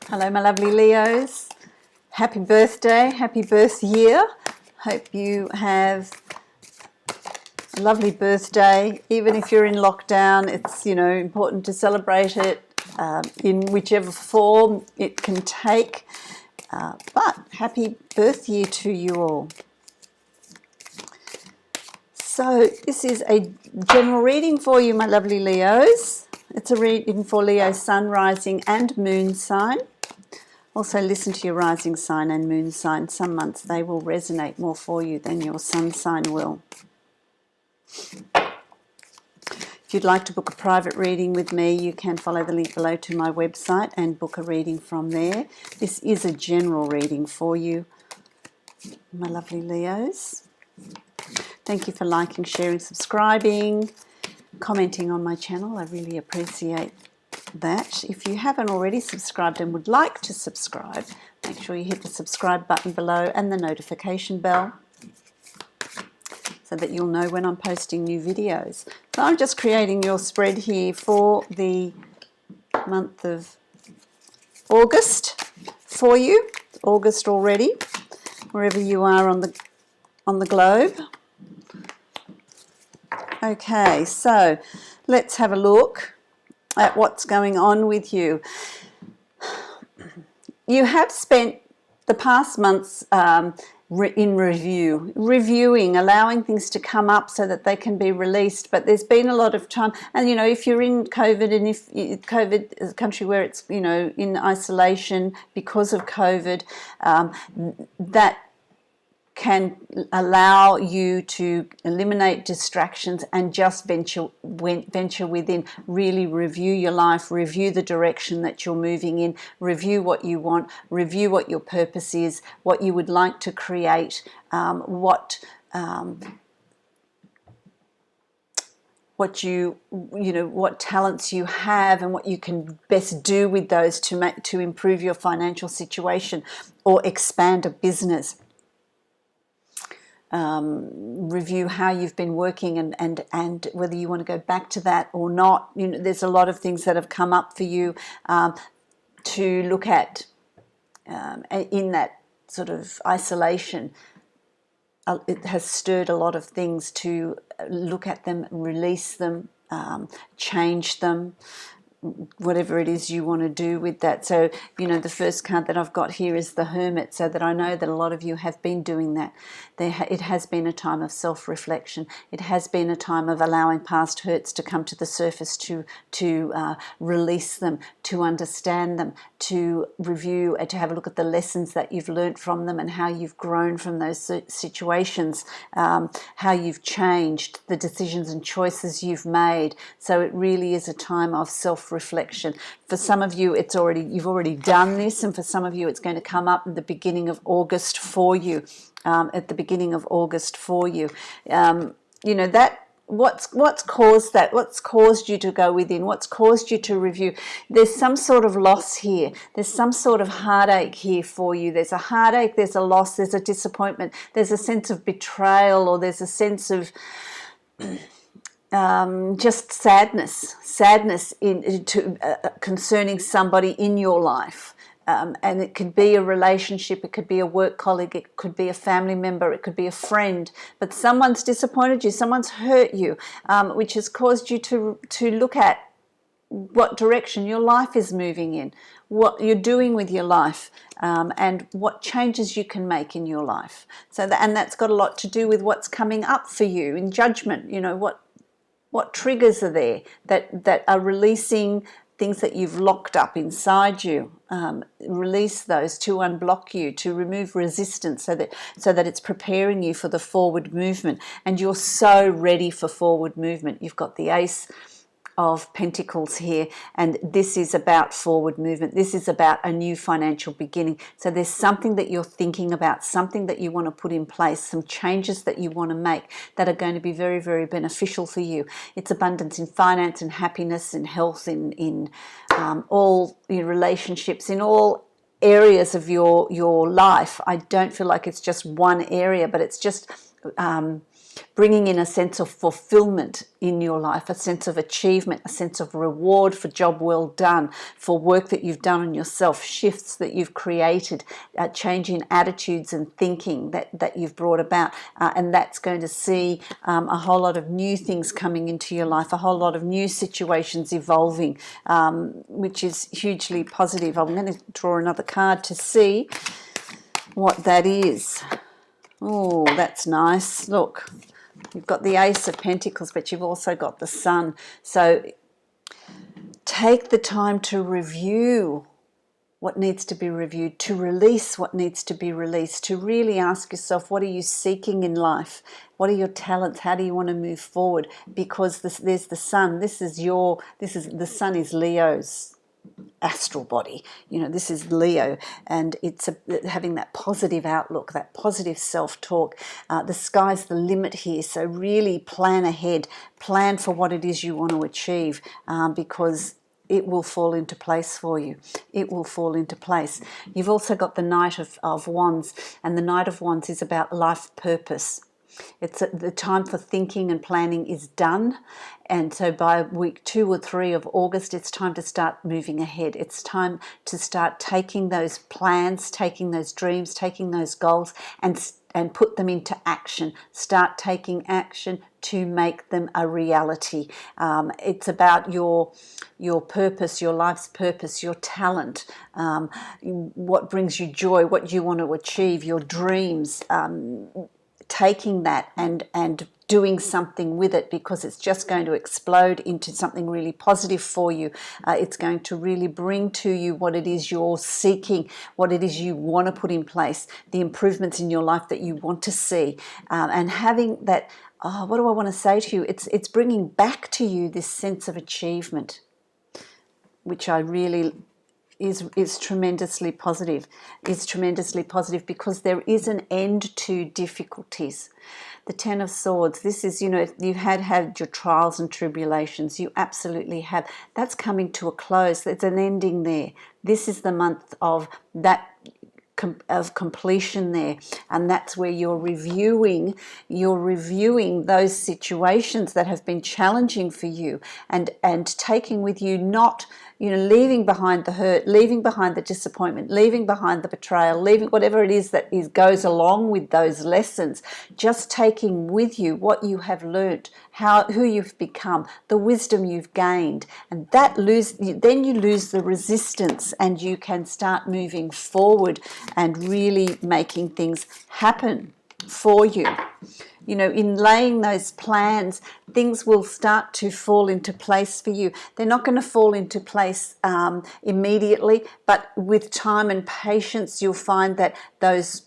Hello, my lovely Leos. Happy birthday, happy birth year. Hope you have a lovely birthday. Even if you're in lockdown, it's, you know, important to celebrate it in whichever form it can take. But happy birth year to you all. So this is a general reading for you, my lovely Leos. It's a reading for Leo sun, rising and moon sign. Also listen to your rising sign and moon sign. Some months they will resonate more for you than your sun sign will. If you'd like to book a private reading with me, you can follow the link below to my website and book a reading from there. This is a general reading for you, my lovely Leos. Thank you for liking, sharing, subscribing, commenting on my channel. I really appreciate that. If you haven't already subscribed and would like to subscribe, make sure you hit the subscribe button below and the notification bell so that you'll know when I'm posting new videos. So I'm just creating your spread here for the month of August for you. It's August already, wherever you are on the globe. Okay, so let's have a look at what's going on with you. You have spent the past months in reviewing, allowing things to come up so that they can be released, but there's been a lot of time, and you know, if you're in COVID, and if COVID is a country where it's, you know, in isolation because of COVID, that can allow you to eliminate distractions and just venture within, really review your life, review the direction that you're moving in, review what you want, review what your purpose is, what you would like to create, what talents you have and what you can best do with those to improve your financial situation or expand a business. Review how you've been working and whether you want to go back to that or not. You know, there's a lot of things that have come up for you to look at in that sort of isolation. It has stirred a lot of things to look at them, release them, change them, whatever it is you want to do with that. So, you know, the first card that I've got here is the Hermit, so that I know that a lot of you have been doing that. It has been a time of self-reflection. It has been a time of allowing past hurts to come to the surface, to release them, to understand them, to review and to have a look at the lessons that you've learnt from them and how you've grown from those situations, how you've changed, the decisions and choices you've made. So it really is a time of self-reflection. For some of you, you've already done this, and for some of you, it's going to come up at the beginning of August for you. You know that. What's caused that? What's caused you to go within? What's caused you to review? There's some sort of loss here. There's some sort of heartache here for you. There's a heartache, there's a loss, there's a disappointment, there's a sense of betrayal, or there's a sense of just sadness concerning somebody in your life. And it could be a relationship, it could be a work colleague, it could be a family member, it could be a friend, but someone's disappointed you, someone's hurt you, which has caused you to look at what direction your life is moving in, what you're doing with your life, and what changes you can make in your life. So and that's got a lot to do with what's coming up for you in judgment. You know, what triggers are there that are releasing things that you've locked up inside you. Release those to unblock you, to remove resistance, so that it's preparing you for the forward movement. And you're so ready for forward movement. You've got the Ace of Pentacles here, and this is about forward movement. This is about a new financial beginning. So there's something that you're thinking about, something that you want to put in place, some changes that you want to make that are going to be very, very beneficial for you. It's abundance in finance and happiness and health, in all your relationships, in all areas of your life. I don't feel like it's just one area, but it's just bringing in a sense of fulfillment in your life, a sense of achievement, a sense of reward for job well done, for work that you've done on yourself, shifts that you've created, change in attitudes and thinking that you've brought about. And that's going to see a whole lot of new things coming into your life, a whole lot of new situations evolving, which is hugely positive. I'm going to draw another card to see what that is. Oh, that's nice. Look. You've got the Ace of Pentacles, but you've also got the Sun. So take the time to review what needs to be reviewed, to release what needs to be released, to really ask yourself, what are you seeking in life? What are your talents? How do you want to move forward? Because there's the Sun. The Sun is Leo's astral body. This is Leo, and it's having that positive outlook, that positive self-talk. The sky's the limit here, so really plan ahead, plan for what it is you want to achieve, because it will fall into place for you. It will fall into place. You've also got the Knight of Wands, and the Knight of Wands is about life purpose. It's the time for thinking and planning is done, and so by week 2 or 3 of August, it's time to start moving ahead. It's time to start taking those plans, taking those dreams, taking those goals, and put them into action. Start taking action to make them a reality. It's about your purpose, your life's purpose, your talent, what brings you joy, what you want to achieve, your dreams. Taking that and doing something with it, because it's just going to explode into something really positive for you. It's going to really bring to you what it is you're seeking, what it is you want to put in place, the improvements in your life that you want to see, and having that, what do I want to say to you? It's bringing back to you this sense of achievement, which I really is tremendously positive. Is tremendously positive because there is an end to difficulties. The Ten of Swords, this is, you've had your trials and tribulations. You absolutely have. That's coming to a close. There's an ending there. This is the month of that, of completion there, and that's where you're reviewing those situations that have been challenging for you, and taking with you, not leaving behind the hurt, leaving behind the disappointment, leaving behind the betrayal, leaving whatever it is that goes along with those lessons, just taking with you what you have learnt, who you've become, the wisdom you've gained, and then you lose the resistance, and you can start moving forward and really making things happen for you. In laying those plans, things will start to fall into place for you. They're not going to fall into place immediately, but with time and patience, you'll find that those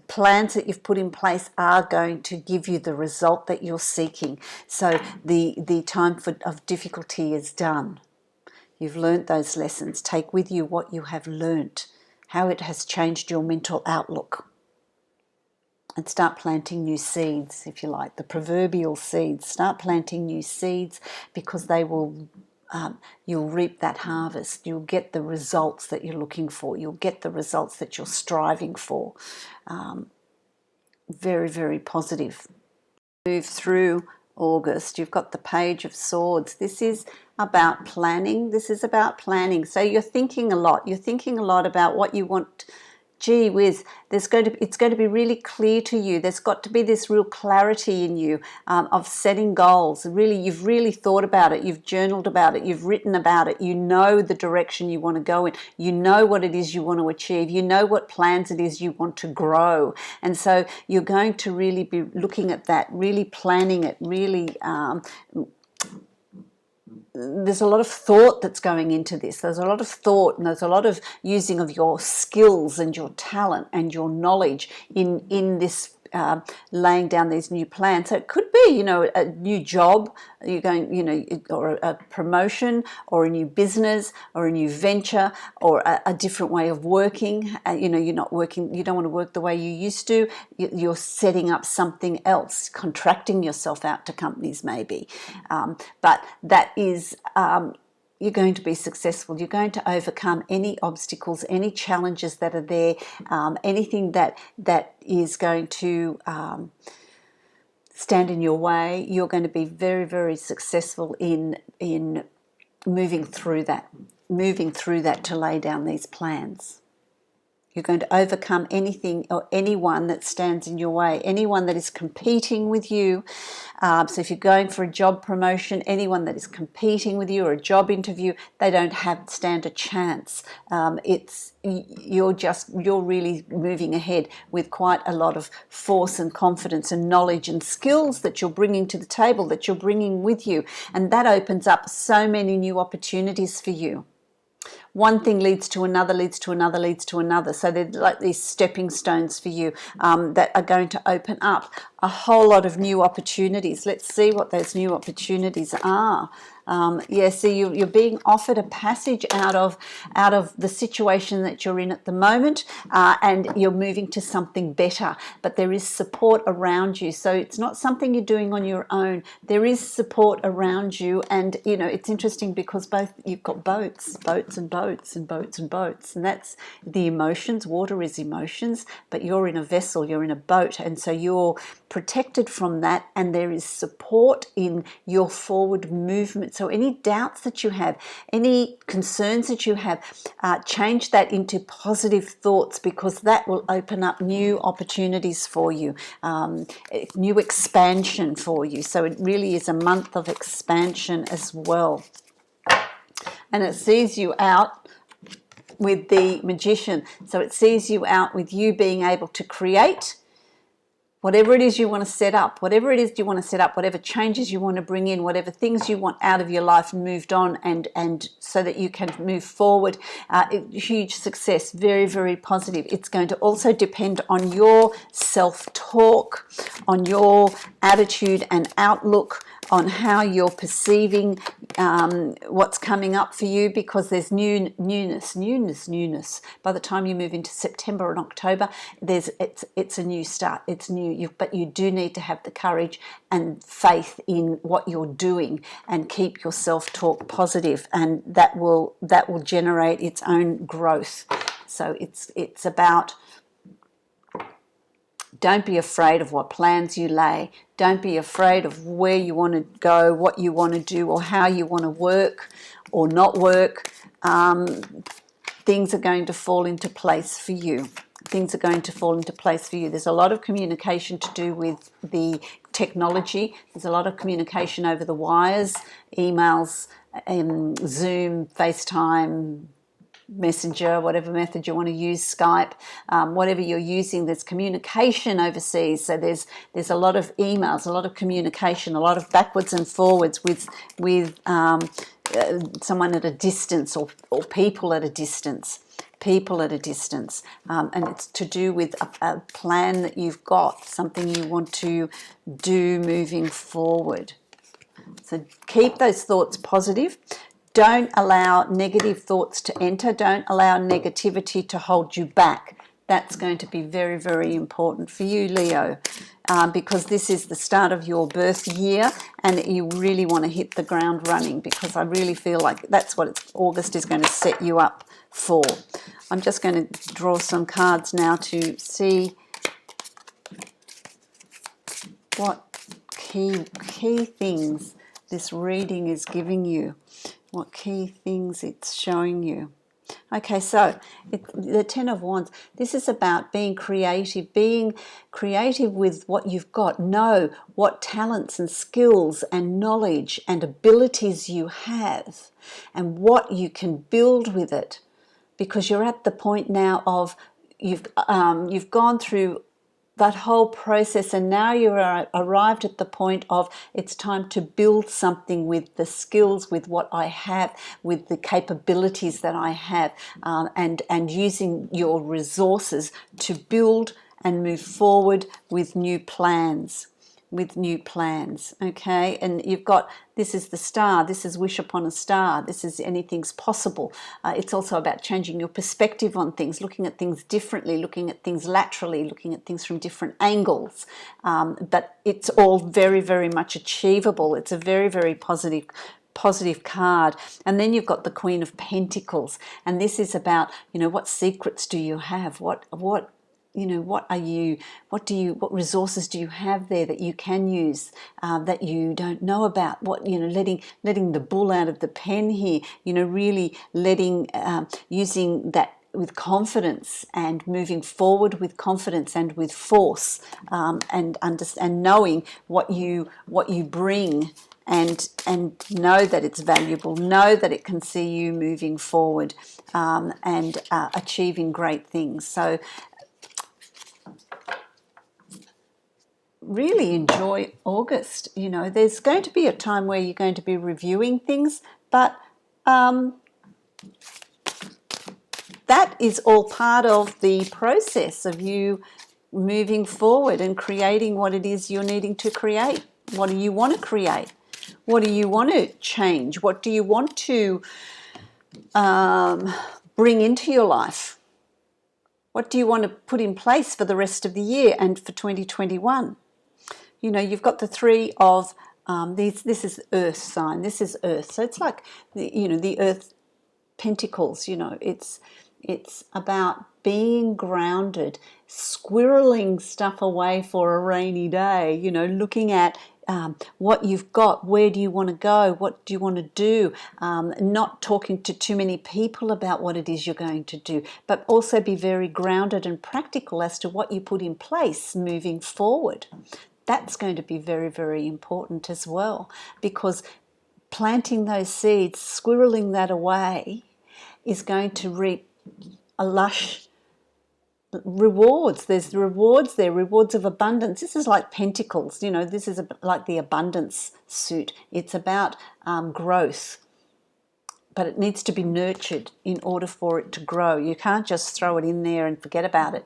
plans that you've put in place are going to give you the result that you're seeking. So the time of difficulty is done. You've learnt those lessons. Take with you what you have learnt, how it has changed your mental outlook. And start planting new seeds, if you like, the proverbial seeds. Start planting new seeds, because they will, you'll reap that harvest. You'll get the results that you're looking for. You'll get the results that you're striving for. Very, very positive. Move through August. You've got the Page of Swords. This is about planning. This is about planning. So you're thinking a lot. You're thinking a lot about what you want. Gee whiz, it's going to be really clear to you. There's got to be this real clarity in you of setting goals. You've really thought about it. You've journaled about it. You've written about it. You know the direction you want to go in. You know what it is you want to achieve. You know what plans it is you want to grow. And so you're going to really be looking at that, really planning it, really there's a lot of thought that's going into this. There's a lot of thought, and there's a lot of using of your skills and your talent and your knowledge in this laying down these new plans. So it could be, a new job, you're going, or a promotion, or a new business, or a new venture, or a different way of working. You're not working, you don't want to work the way you used to. You're setting up something else, contracting yourself out to companies maybe. But that is... you're going to be successful. You're going to overcome any obstacles, any challenges that are there, anything that is going to stand in your way, you're going to be very, very successful in moving through that to lay down these plans. You're going to overcome anything or anyone that stands in your way, anyone that is competing with you. So if you're going for a job promotion, anyone that is competing with you or a job interview, they don't stand a chance. You're really moving ahead with quite a lot of force and confidence and knowledge and skills that you're bringing to the table, that you're bringing with you. And that opens up so many new opportunities for you. One thing leads to another, leads to another, leads to another. So they're like these stepping stones for you that are going to open up a whole lot of new opportunities. Let's see what those new opportunities are. So you're being offered a passage out of the situation that you're in at the moment, and you're moving to something better. But there is support around you, so it's not something you're doing on your own. There is support around you, and it's interesting because you've got boats and boats and boats and boats, and that's the emotions. Water is emotions, but you're in a vessel, you're in a boat, and so you're protected from that, and there is support in your forward movement. So any doubts that you have, any concerns that you have, change that into positive thoughts, because that will open up new opportunities for you, new expansion for you. So it really is a month of expansion as well. And it sees you out with the Magician. So it sees you out with you being able to create whatever it is you want to set up, whatever changes you want to bring in, whatever things you want out of your life and moved on, and so that you can move forward. Huge success, very, very positive. It's going to also depend on your self-talk, on your attitude and outlook, on how you're perceiving what's coming up for you, because there's newness. By the time you move into September and October, it's a new start. It's new. But you do need to have the courage and faith in what you're doing, and keep your self-talk positive, and that will generate its own growth. So it's about, don't be afraid of what plans you lay. Don't be afraid of where you want to go, what you want to do, or how you want to work or not work. Things are going to fall into place for you. There's a lot of communication to do with the technology. There's a lot of communication over the wires, emails, Zoom, FaceTime, Messenger, whatever method you want to use, Skype, whatever you're using. There's communication overseas, so there's a lot of emails, a lot of communication, a lot of backwards and forwards with someone at a distance, or people at a distance. And it's to do with a plan that you've got, something you want to do moving forward. So keep those thoughts positive. Don't allow negative thoughts to enter. Don't allow negativity to hold you back. That's going to be very, very important for you, Leo, because this is the start of your birth year, and you really want to hit the ground running, because I really feel like that's what August is going to set you up for. I'm just going to draw some cards now to see what key things this reading is giving you, what key things it's showing you. Okay, so the Ten of Wands, this is about being creative with what you've got. Know what talents and skills and knowledge and abilities you have, and what you can build with it, because you're at the point now of you've gone through that whole process, and now you're arrived at the point of it's time to build something with the skills, with what I have, with the capabilities that I have, and using your resources to build and move forward with new plans. Okay, and you've got, this is the star, this is wish upon a star, this is anything's possible. It's also about changing your perspective on things, looking at things differently, looking at things laterally, looking at things from different angles, but it's all very, very much achievable. It's a very, very positive card. And then you've got the Queen of Pentacles, and this is about, what secrets do you have, what what resources do you have there that you can use, that you don't know about? Letting the bull out of the pen here, really using that with confidence and moving forward with confidence and with force, and knowing what you bring, and know that it's valuable, know that it can see you moving forward, and achieving great things. So really enjoy August. There's going to be a time where you're going to be reviewing things, but that is all part of the process of you moving forward and creating what it is you're needing to create. What do you want to create? What do you want to change? What do you want to bring into your life? What do you want to put in place for the rest of the year and for 2021? You've got the three of this is Earth sign. This is Earth. So it's like the Earth Pentacles. It's about being grounded, squirreling stuff away for a rainy day, looking at what you've got, where do you want to go, what do you want to do, not talking to too many people about what it is you're going to do, but also be very grounded and practical as to what you put in place moving forward. That's going to be very, very important as well, because planting those seeds, squirreling that away, is going to reap a lush rewards. There's rewards there, rewards of abundance. This is like pentacles, this is like the abundance suit. It's about growth, but it needs to be nurtured in order for it to grow. You can't just throw it in there and forget about it.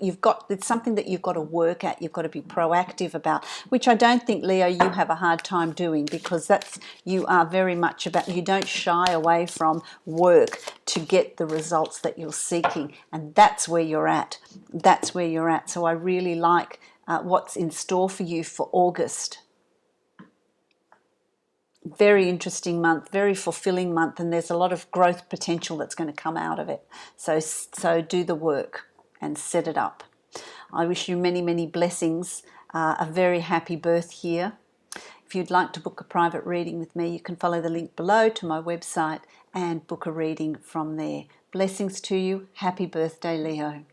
It's something that you've got to work at. You've got to be proactive about, which I don't think, Leo, you have a hard time doing, because you are very much about, you don't shy away from work to get the results that you're seeking, and that's where you're at. That's where you're at. So I really like what's in store for you for August. Very interesting month, very fulfilling month, and there's a lot of growth potential that's going to come out of it. So do the work and set it up. I wish you many, many blessings, a very happy birth year. If you'd like to book a private reading with me, you can follow the link below to my website and book a reading from there. Blessings to you. Happy birthday, Leo.